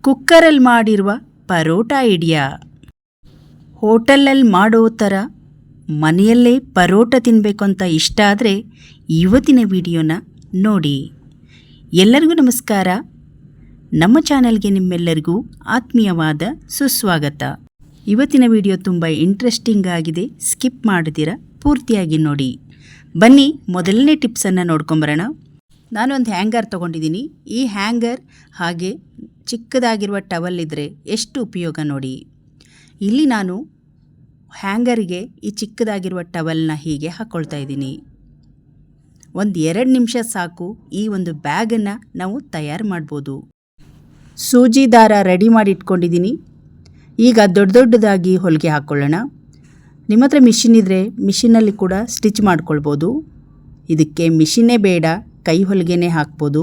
ಕುಕ್ಕರಲ್ಲಿ ಮಾಡಿರುವ ಪರೋಟ ಐಡಿಯಾ. ಹೋಟೆಲಲ್ಲಿ ಮಾಡೋ ಥರ ಮನೆಯಲ್ಲೇ ಪರೋಟ ತಿನ್ನಬೇಕು ಅಂತ ಇಷ್ಟ ಆದರೆ ಇವತ್ತಿನ ವಿಡಿಯೋನ ನೋಡಿ. ಎಲ್ಲರಿಗೂ ನಮಸ್ಕಾರ. ನಮ್ಮ ಚಾನಲ್ಗೆ ನಿಮ್ಮೆಲ್ಲರಿಗೂ ಆತ್ಮೀಯವಾದ ಸುಸ್ವಾಗತ. ಇವತ್ತಿನ ವಿಡಿಯೋ ತುಂಬ ಇಂಟ್ರೆಸ್ಟಿಂಗ್ ಆಗಿದೆ, ಸ್ಕಿಪ್ ಮಾಡದಿರ ಪೂರ್ತಿಯಾಗಿ ನೋಡಿ. ಬನ್ನಿ ಮೊದಲನೇ ಟಿಪ್ಸನ್ನು ನೋಡ್ಕೊಂಬರೋಣ. ನಾನೊಂದು ಹ್ಯಾಂಗರ್ ತೊಗೊಂಡಿದ್ದೀನಿ. ಈ ಹ್ಯಾಂಗರ್ ಹಾಗೆ ಚಿಕ್ಕದಾಗಿರುವ ಟವಲ್ ಇದ್ದರೆ ಎಷ್ಟು ಉಪಯೋಗ ನೋಡಿ. ಇಲ್ಲಿ ನಾನು ಹ್ಯಾಂಗರಿಗೆ ಈ ಚಿಕ್ಕದಾಗಿರುವ ಟವಲ್ನ ಹೀಗೆ ಹಾಕ್ಕೊಳ್ತಾ ಇದ್ದೀನಿ. ಒಂದು 2 ನಿಮಿಷ ಸಾಕು. ಈ ಒಂದು ಬ್ಯಾಗನ್ನು ನಾವು ತಯಾರು ಮಾಡ್ಬೋದು. ಸೂಜಿ ದಾರ ರೆಡಿ ಮಾಡಿ ಇಟ್ಕೊಂಡಿದ್ದೀನಿ. ಈಗ ದೊಡ್ಡದಾಗಿ ಹೊಲಿಗೆ ಹಾಕ್ಕೊಳ್ಳೋಣ. ನಿಮ್ಮ ಹತ್ರ ಮಿಷಿನ್ ಇದ್ದರೆ ಮಿಷಿನಲ್ಲಿ ಕೂಡ ಸ್ಟಿಚ್ ಮಾಡ್ಕೊಳ್ಬೋದು. ಇದಕ್ಕೆ ಮಿಷಿನ್ನೇ ಬೇಡ, ಕೈ ಹೊಲಿಗೆನೇ ಹಾಕ್ಬೋದು.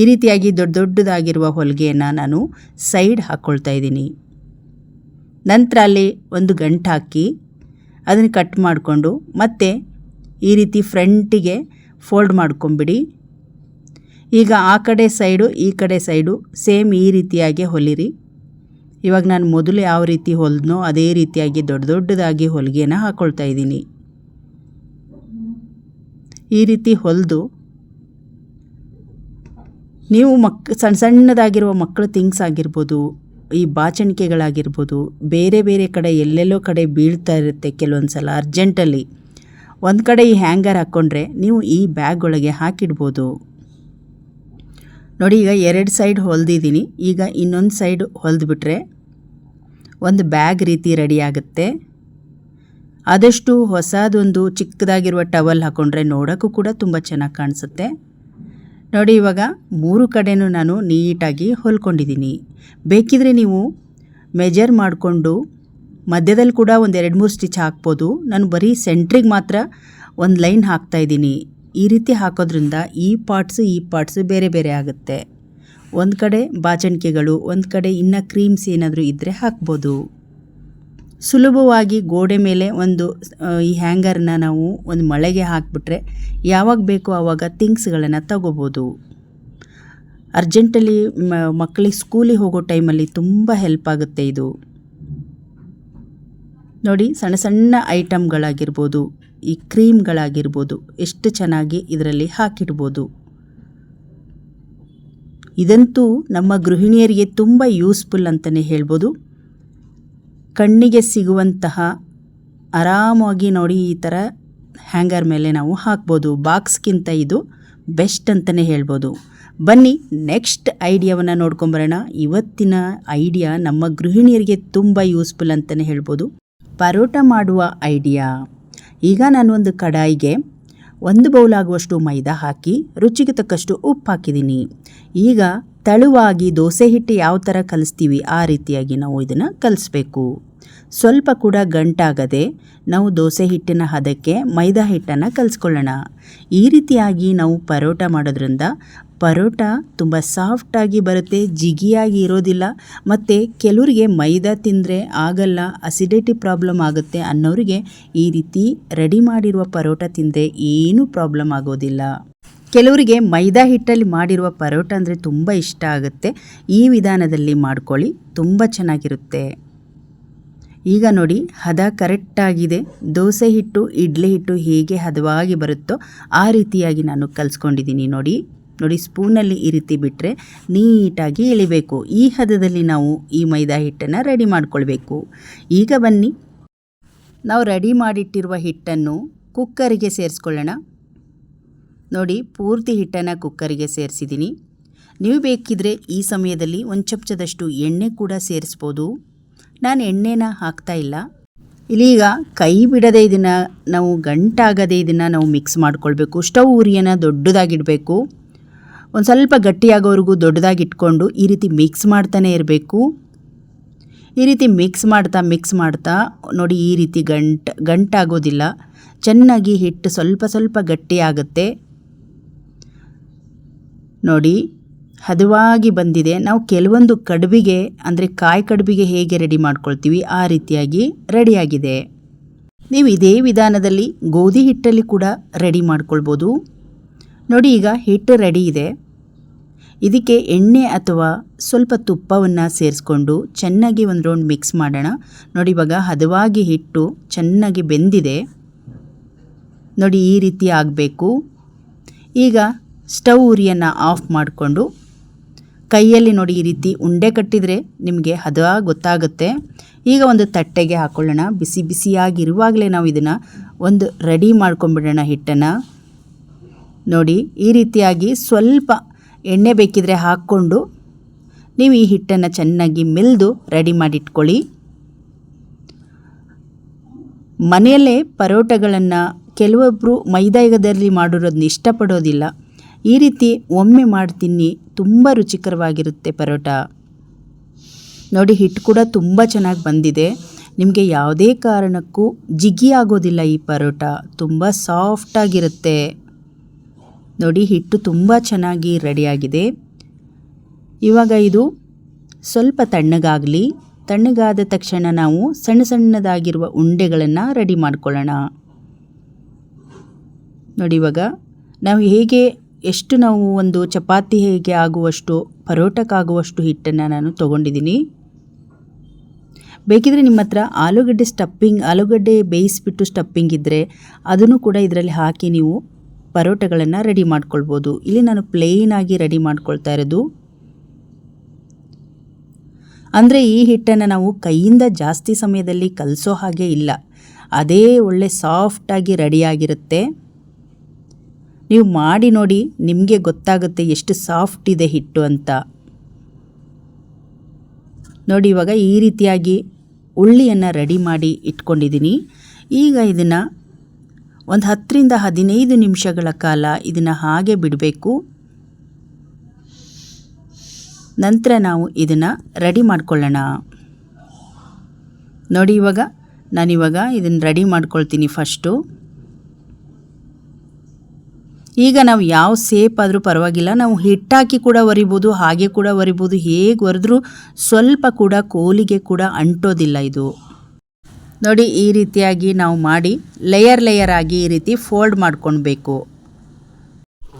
ಈ ರೀತಿಯಾಗಿ ದೊಡ್ಡದಾಗಿರುವ ಹೊಲಿಗೆಯನ್ನು ನಾನು ಸೈಡ್ ಹಾಕ್ಕೊಳ್ತಾ ಇದ್ದೀನಿ. ನಂತರ ಅಲ್ಲಿ ಒಂದು ಗಂಟು ಹಾಕಿ ಅದನ್ನು ಕಟ್ ಮಾಡಿಕೊಂಡು ಮತ್ತೆ ಈ ರೀತಿ ಫ್ರಂಟಿಗೆ ಫೋಲ್ಡ್ ಮಾಡ್ಕೊಂಬಿಡಿ. ಈಗ ಆ ಕಡೆ ಸೈಡು ಈ ಕಡೆ ಸೈಡು ಸೇಮ್ ಈ ರೀತಿಯಾಗಿ ಹೊಲಿರಿ. ಇವಾಗ ನಾನು ಮೊದಲು ಯಾವ ರೀತಿ ಹೊಲಿದ್ನೋ ಅದೇ ರೀತಿಯಾಗಿ ದೊಡ್ಡದಾಗಿ ಹೊಲಿಗೆನ ಹಾಕ್ಕೊಳ್ತಾ ಇದ್ದೀನಿ. ಈ ರೀತಿ ಹೊಲಿದು ನೀವು ಸಣ್ಣದಾಗಿರುವ ಮಕ್ಕಳು ಥಿಂಗ್ಸ್ ಆಗಿರ್ಬೋದು, ಈ ಬಾಚಣಿಕೆಗಳಾಗಿರ್ಬೋದು, ಬೇರೆ ಕಡೆ ಎಲ್ಲೆಲ್ಲೋ ಕಡೆ ಬೀಳ್ತಾ ಇರುತ್ತೆ ಕೆಲವೊಂದು ಸಲ ಅರ್ಜೆಂಟಲ್ಲಿ. ಒಂದು ಕಡೆ ಈ ಹ್ಯಾಂಗರ್ ಹಾಕ್ಕೊಂಡ್ರೆ ನೀವು ಈ ಬ್ಯಾಗ್ ಒಳಗೆ ಹಾಕಿಡ್ಬೋದು. ನೋಡಿ, ಈಗ 2 ಸೈಡ್ ಹೊಲಿದಿದ್ದೀನಿ. ಈಗ ಇನ್ನೊಂದು ಸೈಡ್ ಹೊಲಿದ್ಬಿಟ್ರೆ ಒಂದು ಬ್ಯಾಗ್ ರೀತಿ ರೆಡಿ ಆಗುತ್ತೆ. ಆದಷ್ಟು ಹೊಸದೊಂದು ಚಿಕ್ಕದಾಗಿರುವ ಟವಲ್ ಹಾಕ್ಕೊಂಡ್ರೆ ನೋಡೋಕ್ಕೂ ಕೂಡ ತುಂಬ ಚೆನ್ನಾಗಿ ಕಾಣಿಸುತ್ತೆ. ನೋಡಿ, ಇವಾಗ 3 ಕಡೆನೂ ನಾನು ನೀಟಾಗಿ ಹೊಲ್ಕೊಂಡಿದ್ದೀನಿ. ಬೇಕಿದ್ರೆ ನೀವು ಮೆಜರ್ ಮಾಡಿಕೊಂಡು ಮಧ್ಯದಲ್ಲಿ ಕೂಡ ಒಂದು 2-3 ಸ್ಟಿಚ್ ಹಾಕ್ಬೋದು. ನಾನು ಬರೀ ಸೆಂಟ್ರಿಗೆ ಮಾತ್ರ ಒಂದು ಲೈನ್ ಹಾಕ್ತಾಯಿದ್ದೀನಿ. ಈ ರೀತಿ ಹಾಕೋದ್ರಿಂದ ಈ ಪಾರ್ಟ್ಸು ಬೇರೆ ಆಗುತ್ತೆ. ಒಂದು ಕಡೆ ಬಾಚಣಿಕೆಗಳು, ಒಂದು ಕಡೆ ಇನ್ನು ಕ್ರೀಮ್ಸ್ ಏನಾದರೂ ಇದ್ದರೆ ಹಾಕ್ಬೋದು. ಸುಲಭವಾಗಿ ಗೋಡೆ ಮೇಲೆ ಈ ಹ್ಯಾಂಗರ್ನ ನಾವು ಒಂದು ಮಳೆಗೆ ಹಾಕಿಬಿಟ್ರೆ ಯಾವಾಗ ಬೇಕೋ ಆವಾಗ ಥಿಂಗ್ಸ್ಗಳನ್ನು ತಗೋಬೋದು. ಅರ್ಜೆಂಟಲ್ಲಿ ಮಕ್ಕಳಿಗೆ ಸ್ಕೂಲಿಗೆ ಹೋಗೋ ಟೈಮಲ್ಲಿ ತುಂಬ ಹೆಲ್ಪ್ ಆಗುತ್ತೆ ಇದು. ನೋಡಿ, ಸಣ್ಣ ಐಟಮ್ಗಳಾಗಿರ್ಬೋದು, ಈ ಕ್ರೀಮ್ಗಳಾಗಿರ್ಬೋದು, ಎಷ್ಟು ಚೆನ್ನಾಗಿ ಇದರಲ್ಲಿ ಹಾಕಿಡ್ಬೋದು. ಇದಂತೂ ನಮ್ಮ ಗೃಹಿಣಿಯರಿಗೆ ತುಂಬ ಯೂಸ್ಫುಲ್ ಅಂತಲೇ ಹೇಳ್ಬೋದು. ಕಣ್ಣಿಗೆ ಸಿಗುವಂತಹ ಆರಾಮಾಗಿ ನೋಡಿ ಈ ಥರ ಹ್ಯಾಂಗರ್ ಮೇಲೆ ನಾವು ಹಾಕ್ಬೋದು. ಬಾಕ್ಸ್ಗಿಂತ ಇದು ಬೆಸ್ಟ್ ಅಂತಲೇ ಹೇಳ್ಬೋದು. ಬನ್ನಿ ನೆಕ್ಸ್ಟ್ ಐಡಿಯಾವನ್ನು ನೋಡ್ಕೊಂಬರೋಣ. ಇವತ್ತಿನ ಐಡಿಯಾ ನಮ್ಮ ಗೃಹಿಣಿಯರಿಗೆ ತುಂಬ ಯೂಸ್ಫುಲ್ ಅಂತಲೇ ಹೇಳ್ಬೋದು. ಪರೋಟ ಮಾಡುವ ಐಡಿಯಾ. ಈಗ ನಾನು ಒಂದು ಕಡಾಯಿಗೆ 1 ಬೌಲ್ ಆಗುವಷ್ಟು ಮೈದಾ ಹಾಕಿ ರುಚಿಗೆ ತಕ್ಕಷ್ಟು ಉಪ್ಪು ಹಾಕಿದ್ದೀನಿ. ಈಗ ತೆಳುವಾಗಿ ದೋಸೆ ಹಿಟ್ಟು ಯಾವ ಥರ ಕಲಿಸ್ತೀವಿ ಆ ರೀತಿಯಾಗಿ ನಾವು ಇದನ್ನು ಕಲಿಸ್ಬೇಕು. ಸ್ವಲ್ಪ ಕೂಡ ಗಂಟಾಗದೆ ನಾವು ದೋಸೆ ಹಿಟ್ಟಿನ ಹದಕ್ಕೆ ಮೈದಾ ಹಿಟ್ಟನ್ನು ಕಲಿಸ್ಕೊಳ್ಳೋಣ. ಈ ರೀತಿಯಾಗಿ ನಾವು ಪರೋಟ ಮಾಡೋದ್ರಿಂದ ಪರೋಟ ತುಂಬ ಸಾಫ್ಟಾಗಿ ಬರುತ್ತೆ, ಜಿಗಿಯಾಗಿ ಇರೋದಿಲ್ಲ. ಮತ್ತು ಕೆಲವರಿಗೆ ಮೈದಾ ತಿಂದರೆ ಆಗಲ್ಲ, ಅಸಿಡಿಟಿ ಪ್ರಾಬ್ಲಮ್ ಆಗುತ್ತೆ ಅನ್ನೋರಿಗೆ ಈ ರೀತಿ ರೆಡಿ ಮಾಡಿರುವ ಪರೋಟ ತಿಂದರೆ ಏನೂ ಪ್ರಾಬ್ಲಮ್ ಆಗೋದಿಲ್ಲ. ಕೆಲವರಿಗೆ ಮೈದಾ ಹಿಟ್ಟಲ್ಲಿ ಮಾಡಿರುವ ಪರೋಟ ಅಂದರೆ ತುಂಬ ಇಷ್ಟ ಆಗುತ್ತೆ. ಈ ವಿಧಾನದಲ್ಲಿ ಮಾಡ್ಕೊಳ್ಳಿ, ತುಂಬ ಚೆನ್ನಾಗಿರುತ್ತೆ. ಈಗ ನೋಡಿ, ಹದ ಕರೆಕ್ಟಾಗಿದೆ. ದೋಸೆ ಹಿಟ್ಟು, ಇಡ್ಲಿ ಹಿಟ್ಟು ಹೇಗೆ ಹದವಾಗಿ ಬರುತ್ತೋ ಆ ರೀತಿಯಾಗಿ ನಾನು ಕಲಿಸ್ಕೊಂಡಿದ್ದೀನಿ. ನೋಡಿ, ಸ್ಪೂನಲ್ಲಿ ಈ ರೀತಿ ಬಿಟ್ಟರೆ ನೀಟಾಗಿ ಇಳಿಬೇಕು. ಈ ಹದದಲ್ಲಿ ನಾವು ಈ ಮೈದಾ ಹಿಟ್ಟನ್ನು ರೆಡಿ ಮಾಡ್ಕೊಳ್ಬೇಕು. ಈಗ ಬನ್ನಿ, ನಾವು ರೆಡಿ ಮಾಡಿಟ್ಟಿರುವ ಹಿಟ್ಟನ್ನು ಕುಕ್ಕರಿಗೆ ಸೇರಿಸ್ಕೊಳ್ಳೋಣ. ನೋಡಿ, ಪೂರ್ತಿ ಹಿಟ್ಟನ್ನು ಕುಕ್ಕರಿಗೆ ಸೇರಿಸಿದ್ದೀನಿ. ನೀವು ಬೇಕಿದ್ರೆ ಈ ಸಮಯದಲ್ಲಿ ಒಂದು ಚಮಚದಷ್ಟು ಎಣ್ಣೆ ಕೂಡ ಸೇರಿಸ್ಬೋದು. ನಾನು ಎಣ್ಣೆನ ಹಾಕ್ತಾ ಇಲ್ಲ. ಇಲ್ಲೀಗ ಕೈ ಬಿಡದೆ ಇದನ್ನು ನಾವು ಗಂಟಾಗದೆ ಇದನ್ನು ನಾವು ಮಿಕ್ಸ್ ಮಾಡ್ಕೊಳ್ಬೇಕು. ಸ್ಟವ್ ಉರಿಯನ್ನು ದೊಡ್ಡದಾಗಿಡಬೇಕು. ಒಂದು ಸ್ವಲ್ಪ ಗಟ್ಟಿಯಾಗೋವರೆಗೂ ದೊಡ್ಡದಾಗಿ ಇಟ್ಕೊಂಡು ಈ ರೀತಿ ಮಿಕ್ಸ್ ಮಾಡ್ತಾನೆ ಇರಬೇಕು. ಈ ರೀತಿ ಮಿಕ್ಸ್ ಮಾಡ್ತಾ ನೋಡಿ, ಈ ರೀತಿ ಗಂಟಾಗೋದಿಲ್ಲ. ಚೆನ್ನಾಗಿ ಹಿಟ್ಟು ಸ್ವಲ್ಪ ಗಟ್ಟಿಯಾಗುತ್ತೆ. ನೋಡಿ, ಹದವಾಗಿ ಬಂದಿದೆ. ನಾವು ಕೆಲವೊಂದು ಕಡುಬಿಗೆ ಅಂದರೆ ಕಾಯಿ ಕಡುಬಿಗೆ ಹೇಗೆ ರೆಡಿ ಮಾಡ್ಕೊಳ್ತೀವಿ ಆ ರೀತಿಯಾಗಿ ರೆಡಿಯಾಗಿದೆ. ನೀವು ಇದೇ ವಿಧಾನದಲ್ಲಿ ಗೋಧಿ ಹಿಟ್ಟಲ್ಲಿ ಕೂಡ ರೆಡಿ ಮಾಡ್ಕೊಳ್ಬೋದು. ನೋಡಿ, ಈಗ ಹಿಟ್ಟು ರೆಡಿ ಇದೆ. ಇದಕ್ಕೆ ಎಣ್ಣೆ ಅಥವಾ ಸ್ವಲ್ಪ ತುಪ್ಪವನ್ನು ಸೇರಿಸ್ಕೊಂಡು ಚೆನ್ನಾಗಿ ಒಂದು ರೌಂಡ್ ಮಿಕ್ಸ್ ಮಾಡೋಣ. ನೋಡಿ ಇವಾಗ ಹದವಾಗಿ ಹಿಟ್ಟು ಚೆನ್ನಾಗಿ ಬೆಂದಿದೆ. ನೋಡಿ ಈ ರೀತಿ ಆಗಬೇಕು. ಈಗ ಸ್ಟವ್ ಉರಿಯನ್ನು ಆಫ್ ಮಾಡಿಕೊಂಡು ಕೈಯಲ್ಲಿ ನೋಡಿ ಈ ರೀತಿ ಉಂಡೆ ಕಟ್ಟಿದರೆ ನಿಮಗೆ ಹದ ಗೊತ್ತಾಗುತ್ತೆ. ಈಗ ಒಂದು ತಟ್ಟೆಗೆ ಹಾಕ್ಕೊಳ್ಳೋಣ. ಬಿಸಿ ಬಿಸಿಯಾಗಿರುವಾಗಲೇ ನಾವು ಇದನ್ನು ಒಂದು ರೆಡಿ ಮಾಡ್ಕೊಂಡ್ಬಿಡೋಣ ಹಿಟ್ಟನ್ನು. ನೋಡಿ ಈ ರೀತಿಯಾಗಿ ಸ್ವಲ್ಪ ಎಣ್ಣೆ ಬೇಕಿದ್ರೆ ಹಾಕ್ಕೊಂಡು ನೀವು ಈ ಹಿಟ್ಟನ್ನು ಚೆನ್ನಾಗಿ ಮಿಲ್ದು ರೆಡಿ ಮಾಡಿಟ್ಕೊಳ್ಳಿ. ಮನೆಯಲ್ಲೇ ಪರೋಟಗಳನ್ನು ಕೆಲವೊಬ್ಬರು ಮೈದಾದಲ್ಲಿ ಮಾಡಿರೋದನ್ನ ಇಷ್ಟಪಡೋದಿಲ್ಲ. ಈ ರೀತಿ ಒಮ್ಮೆ ಮಾಡ್ತೀನಿ, ತುಂಬ ರುಚಿಕರವಾಗಿರುತ್ತೆ ಪರೋಟ. ನೋಡಿ ಹಿಟ್ಟು ಕೂಡ ತುಂಬ ಚೆನ್ನಾಗಿ ಬಂದಿದೆ. ನಿಮಗೆ ಯಾವುದೇ ಕಾರಣಕ್ಕೂ ಜಿಗಿ ಆಗೋದಿಲ್ಲ. ಈ ಪರೋಟ ತುಂಬ ಸಾಫ್ಟಾಗಿರುತ್ತೆ. ನೋಡಿ ಹಿಟ್ಟು ತುಂಬ ಚೆನ್ನಾಗಿ ರೆಡಿಯಾಗಿದೆ. ಇವಾಗ ಇದು ಸ್ವಲ್ಪ ತಣ್ಣಗಾಗಲಿ. ತಣ್ಣಗಾದ ತಕ್ಷಣ ನಾವು ಸಣ್ಣ ಸಣ್ಣದಾಗಿರುವ ಉಂಡೆಗಳನ್ನು ರೆಡಿ ಮಾಡ್ಕೊಳ್ಳೋಣ. ನೋಡಿ ಇವಾಗ ನಾವು ಎಷ್ಟು ನಾವು ಒಂದು ಚಪಾತಿ ಹೇಗೆ ಆಗುವಷ್ಟು ಪರೋಟಕ್ಕಾಗುವಷ್ಟು ಹಿಟ್ಟನ್ನು ನಾನು ತೊಗೊಂಡಿದ್ದೀನಿ. ಬೇಕಿದ್ರೆ ನಿಮ್ಮ ಹತ್ರ ಆಲೂಗಡ್ಡೆ ಬೇಯಿಸಿಬಿಟ್ಟು ಸ್ಟಫಿಂಗ್ ಇದ್ದರೆ ಅದನ್ನು ಕೂಡ ಇದರಲ್ಲಿ ಹಾಕಿ ನೀವು ಪರೋಟಗಳನ್ನು ರೆಡಿ ಮಾಡ್ಕೊಳ್ಬೋದು. ಇಲ್ಲಿ ನಾನು ಪ್ಲೇನಾಗಿ ರೆಡಿ ಮಾಡ್ಕೊಳ್ತಾ ಇರೋದು. ಅಂದರೆ ಈ ಹಿಟ್ಟನ್ನು ನಾವು ಕೈಯಿಂದ ಜಾಸ್ತಿ ಸಮಯದಲ್ಲಿ ಕಲಸೋ ಹಾಗೆ ಇಲ್ಲ. ಅದೇ ಒಳ್ಳೆ ಸಾಫ್ಟಾಗಿ ರೆಡಿಯಾಗಿರುತ್ತೆ. ನೀವು ಮಾಡಿ ನೋಡಿ, ನಿಮಗೆ ಗೊತ್ತಾಗುತ್ತೆ ಎಷ್ಟು ಸಾಫ್ಟ್ ಇದೆ ಹಿಟ್ಟು ಅಂತ. ನೋಡಿ ಇವಾಗ ಈ ರೀತಿಯಾಗಿ ಉಳ್ಳಿಯನ್ನು ರೆಡಿ ಮಾಡಿ ಇಟ್ಕೊಂಡಿದ್ದೀನಿ. ಈಗ ಇದನ್ನು ಒಂದು 10 ರಿಂದ 15 ನಿಮಿಷಗಳ ಕಾಲ ಇದನ್ನು ಹಾಗೆ ಬಿಡಬೇಕು. ನಂತರ ನಾವು ಇದನ್ನು ರೆಡಿ ಮಾಡ್ಕೊಳ್ಳೋಣ. ನೋಡಿ ನಾನಿವಾಗ ಇದನ್ನು ರೆಡಿ ಮಾಡ್ಕೊಳ್ತೀನಿ ಫಸ್ಟು. ಈಗ ನಾವು ಯಾವ ಸೇಪ್ ಆದರೂ ಪರವಾಗಿಲ್ಲ, ನಾವು ಹಿಟ್ಟಾಕಿ ಕೂಡ ಒರಿಬೋದು, ಹಾಗೆ ಕೂಡ ಒರಿಬೋದು. ಹೇಗೆ ಒರೆದ್ರೂ ಸ್ವಲ್ಪ ಕೂಡ ಕೋಲಿಗೆ ಕೂಡ ಅಂಟೋದಿಲ್ಲ ಇದು. ನೋಡಿ ಈ ರೀತಿಯಾಗಿ ನಾವು ಮಾಡಿ ಲೇಯರ್ ಆಗಿ ಈ ರೀತಿ ಫೋಲ್ಡ್ ಮಾಡ್ಕೊಳ್ಬೇಕು.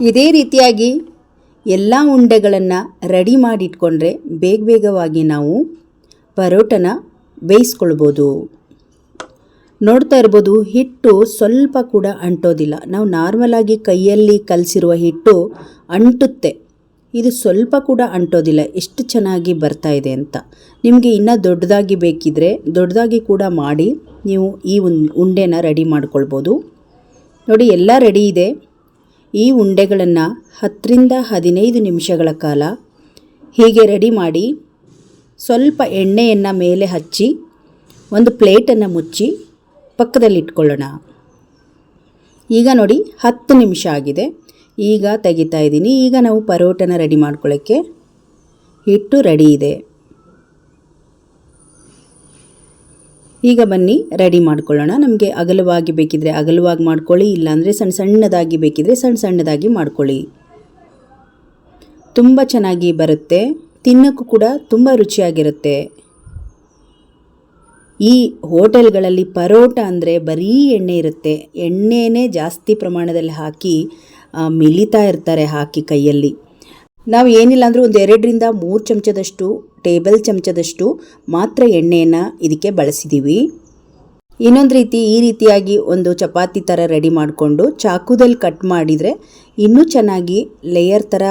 ಇದೇ ರೀತಿಯಾಗಿ ಎಲ್ಲ ಉಂಡೆಗಳನ್ನು ರೆಡಿ ಮಾಡಿಟ್ಕೊಂಡ್ರೆ ಬೇಗವಾಗಿ ನಾವು ಪರೋಟನ ಬೇಯಿಸ್ಕೊಳ್ಬೋದು. ನೋಡ್ತಾ ಇರ್ಬೋದು, ಹಿಟ್ಟು ಸ್ವಲ್ಪ ಕೂಡ ಅಂಟೋದಿಲ್ಲ. ನಾವು ನಾರ್ಮಲಾಗಿ ಕೈಯಲ್ಲಿ ಕಲಸಿರುವ ಹಿಟ್ಟು ಅಂಟುತ್ತೆ, ಇದು ಸ್ವಲ್ಪ ಕೂಡ ಅಂಟೋದಿಲ್ಲ. ಎಷ್ಟು ಚೆನ್ನಾಗಿ ಬರ್ತಾ ಇದೆ ಅಂತ. ನಿಮಗೆ ಇನ್ನೂ ದೊಡ್ಡದಾಗಿ ಬೇಕಿದ್ರೆ ದೊಡ್ಡದಾಗಿ ಕೂಡ ಮಾಡಿ ನೀವು ಈ ಉಂಡೆನ ರೆಡಿ ಮಾಡ್ಕೊಳ್ಬೋದು. ನೋಡಿ ಎಲ್ಲ ರೆಡಿ ಇದೆ. ಈ ಉಂಡೆಗಳನ್ನು 10 ರಿಂದ 15 ನಿಮಿಷಗಳ ಕಾಲ ಹೀಗೆ ರೆಡಿ ಮಾಡಿ ಸ್ವಲ್ಪ ಎಣ್ಣೆಯನ್ನು ಮೇಲೆ ಹಚ್ಚಿ ಒಂದು ಪ್ಲೇಟನ್ನು ಮುಚ್ಚಿ ಪಕ್ಕದಲ್ಲಿ ಇಟ್ಕೊಳ್ಳೋಣ. ಈಗ ನೋಡಿ 10 ನಿಮಿಷ ಆಗಿದೆ. ಈಗ ತೆಗಿತಾ ಇದ್ದೀನಿ. ಈಗ ನಾವು ಪರೋಟನ ರೆಡಿ ಮಾಡ್ಕೊಳ್ಳೋಕ್ಕೆ ಹಿಟ್ಟು ರೆಡಿ ಇದೆ. ಈಗ ಬನ್ನಿ ರೆಡಿ ಮಾಡ್ಕೊಳ್ಳೋಣ. ನಮಗೆ ಅಗಲವಾಗಿ ಬೇಕಿದ್ರೆ ಅಗಲವಾಗಿ ಮಾಡ್ಕೊಳ್ಳಿ, ಇಲ್ಲಾಂದರೆ ಸಣ್ಣದಾಗಿ ಬೇಕಿದ್ರೆ ಸಣ್ಣದಾಗಿ ಮಾಡ್ಕೊಳ್ಳಿ. ತುಂಬ ಚೆನ್ನಾಗಿ ಬರುತ್ತೆ, ತಿನ್ನೋಕ್ಕೂ ಕೂಡ ತುಂಬ ರುಚಿಯಾಗಿರುತ್ತೆ. ಈ ಹೋಟೆಲ್ಗಳಲ್ಲಿ ಪರೋಟ ಅಂದರೆ ಬರೀ ಎಣ್ಣೆ ಇರುತ್ತೆ. ಎಣ್ಣೆನೇ ಜಾಸ್ತಿ ಪ್ರಮಾಣದಲ್ಲಿ ಹಾಕಿ ಮಿಲಿತಾ ಇರ್ತಾರೆ ಹಾಕಿ ಕೈಯಲ್ಲಿ. ನಾವು ಏನಿಲ್ಲ ಅಂದರೂ ಒಂದು 2 ರಿಂದ 3 ಚಮಚದಷ್ಟು ಟೇಬಲ್ ಚಮಚದಷ್ಟು ಮಾತ್ರ ಎಣ್ಣೆಯನ್ನು ಇದಕ್ಕೆ ಬಳಸಿದ್ದೀವಿ. ಇನ್ನೊಂದು ಈ ರೀತಿಯಾಗಿ ಒಂದು ಚಪಾತಿ ಥರ ರೆಡಿ ಮಾಡಿಕೊಂಡು ಚಾಕುದಲ್ಲಿ ಕಟ್ ಮಾಡಿದರೆ ಇನ್ನೂ ಚೆನ್ನಾಗಿ ಲೇಯರ್ ಥರ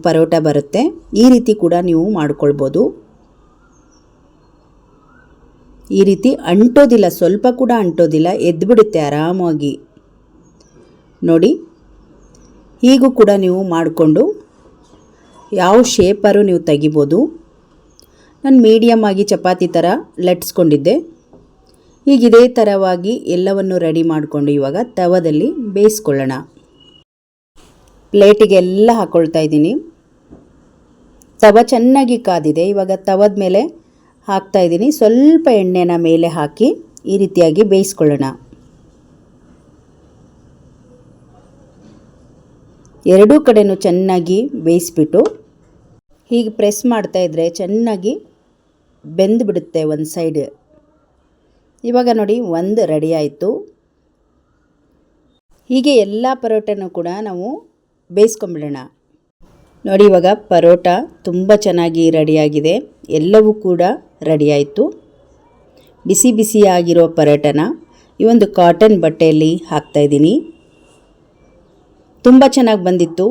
ಪರೋಟ ಬರುತ್ತೆ. ಈ ರೀತಿ ಕೂಡ ನೀವು ಮಾಡ್ಕೊಳ್ಬೋದು. ಈ ರೀತಿ ಅಂಟೋದಿಲ್ಲ, ಸ್ವಲ್ಪ ಕೂಡ ಅಂಟೋದಿಲ್ಲ, ಎದ್ದುಬಿಡುತ್ತೆ ಆರಾಮಾಗಿ. ನೋಡಿ ಹೀಗೂ ಕೂಡ ನೀವು ಮಾಡಿಕೊಂಡು ಯಾವ ಶೇಪಾರು ನೀವು ತೆಗಿಬೋದು. ನಾನು ಮೀಡಿಯಮ್ ಆಗಿ ಚಪಾತಿ ಥರ ಲಟ್ಸ್ಕೊಂಡಿದ್ದೆ. ಈಗ ಇದೇ ಥರವಾಗಿ ಎಲ್ಲವನ್ನು ರೆಡಿ ಮಾಡಿಕೊಂಡು ಇವಾಗ ತವದಲ್ಲಿ ಬೇಯಿಸ್ಕೊಳ್ಳೋಣ. ಪ್ಲೇಟಿಗೆ ಎಲ್ಲ ಹಾಕ್ಕೊಳ್ತಾ ಇದ್ದೀನಿ. ತವ ಚೆನ್ನಾಗಿ ಕಾದಿದೆ. ಇವಾಗ ತವದ ಮೇಲೆ ಹಾಕ್ತಾ ಇದ್ದೀನಿ. ಸ್ವಲ್ಪ ಎಣ್ಣೆನ ಮೇಲೆ ಹಾಕಿ ಈ ರೀತಿಯಾಗಿ ಬೇಯಿಸ್ಕೊಳ್ಳೋಣ. ಎರಡೂ ಕಡೆನೂ ಚೆನ್ನಾಗಿ ಬೇಯಿಸ್ಬಿಟ್ಟು ಹೀಗೆ ಪ್ರೆಸ್ ಮಾಡ್ತಾ ಇದ್ದರೆ ಚೆನ್ನಾಗಿ ಬೆಂದುಬಿಡುತ್ತೆ ಒಂದು ಸೈಡ್. ಇವಾಗ ನೋಡಿ ಒಂದು ರೆಡಿ ಆಯಿತು. ಹೀಗೆ ಎಲ್ಲ ಪರೋಟನೂ ಕೂಡ ನಾವು ಬೇಯಿಸ್ಕೊಂಬಿಡೋಣ. ನೋಡಿ ಇವಾಗ ಪರೋಟ ತುಂಬ ಚೆನ್ನಾಗಿ ರೆಡಿಯಾಗಿದೆ. ಎಲ್ಲವೂ ಕೂಡ ರೆಡಿ ಆಯಿತು. ಬಿಸಿ ಬಿಸಿಯಾಗಿರೋ ಪರೋಟನ ಈ ಒಂದು ಕಾಟನ್ ಬಟ್ಟೆಯಲ್ಲಿ ಹಾಕ್ತಾಯಿದ್ದೀನಿ. ತುಂಬ ಚೆನ್ನಾಗಿ ಬಂದಿತ್ತು.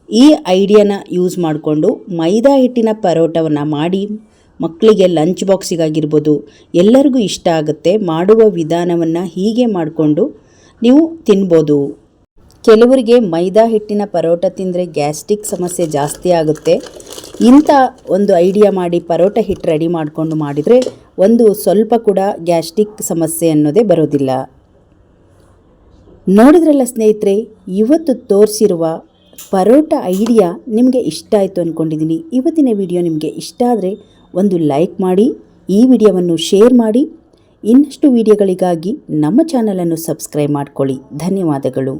ಈ ಐಡಿಯಾನ ಯೂಸ್ ಮಾಡಿಕೊಂಡು ಮೈದಾ ಹಿಟ್ಟಿನ ಪರೋಟವನ್ನು ಮಾಡಿ ಮಕ್ಕಳಿಗೆ ಲಂಚ್ ಬಾಕ್ಸಿಗಾಗಿರ್ಬೋದು ಎಲ್ಲರಿಗೂ ಇಷ್ಟ ಆಗುತ್ತೆ. ಮಾಡುವ ವಿಧಾನವನ್ನು ಹೀಗೆ ಮಾಡಿಕೊಂಡು ನೀವು ತಿನ್ಬೋದು. ಕೆಲವರಿಗೆ ಮೈದಾ ಹಿಟ್ಟಿನ ಪರೋಟ ತಿಂದರೆ ಗ್ಯಾಸ್ಟ್ರಿಕ್ ಸಮಸ್ಯೆ ಜಾಸ್ತಿ ಆಗುತ್ತೆ. ಇಂಥ ಒಂದು ಐಡಿಯಾ ಮಾಡಿ ಪರೋಟ ಹಿಟ್ಟು ರೆಡಿ ಮಾಡಿಕೊಂಡು ಮಾಡಿದರೆ ಒಂದು ಸ್ವಲ್ಪ ಕೂಡ ಗ್ಯಾಸ್ಟ್ರಿಕ್ ಸಮಸ್ಯೆ ಅನ್ನೋದೇ ಬರೋದಿಲ್ಲ. ನೋಡಿದ್ರಲ್ಲ ಸ್ನೇಹಿತರೆ, ಇವತ್ತು ತೋರಿಸಿರುವ ಪರೋಟ ಐಡಿಯಾ ನಿಮಗೆ ಇಷ್ಟ ಆಯಿತು ಅಂದ್ಕೊಂಡಿದ್ದೀನಿ. ಇವತ್ತಿನ ವಿಡಿಯೋ ನಿಮಗೆ ಇಷ್ಟ ಆದರೆ ಒಂದು ಲೈಕ್ ಮಾಡಿ, ಈ ವಿಡಿಯೋವನ್ನು ಶೇರ್ ಮಾಡಿ. ಇನ್ನಷ್ಟು ವಿಡಿಯೋಗಳಿಗಾಗಿ ನಮ್ಮ ಚಾನಲನ್ನು ಸಬ್ಸ್ಕ್ರೈಬ್ ಮಾಡ್ಕೊಳ್ಳಿ. ಧನ್ಯವಾದಗಳು.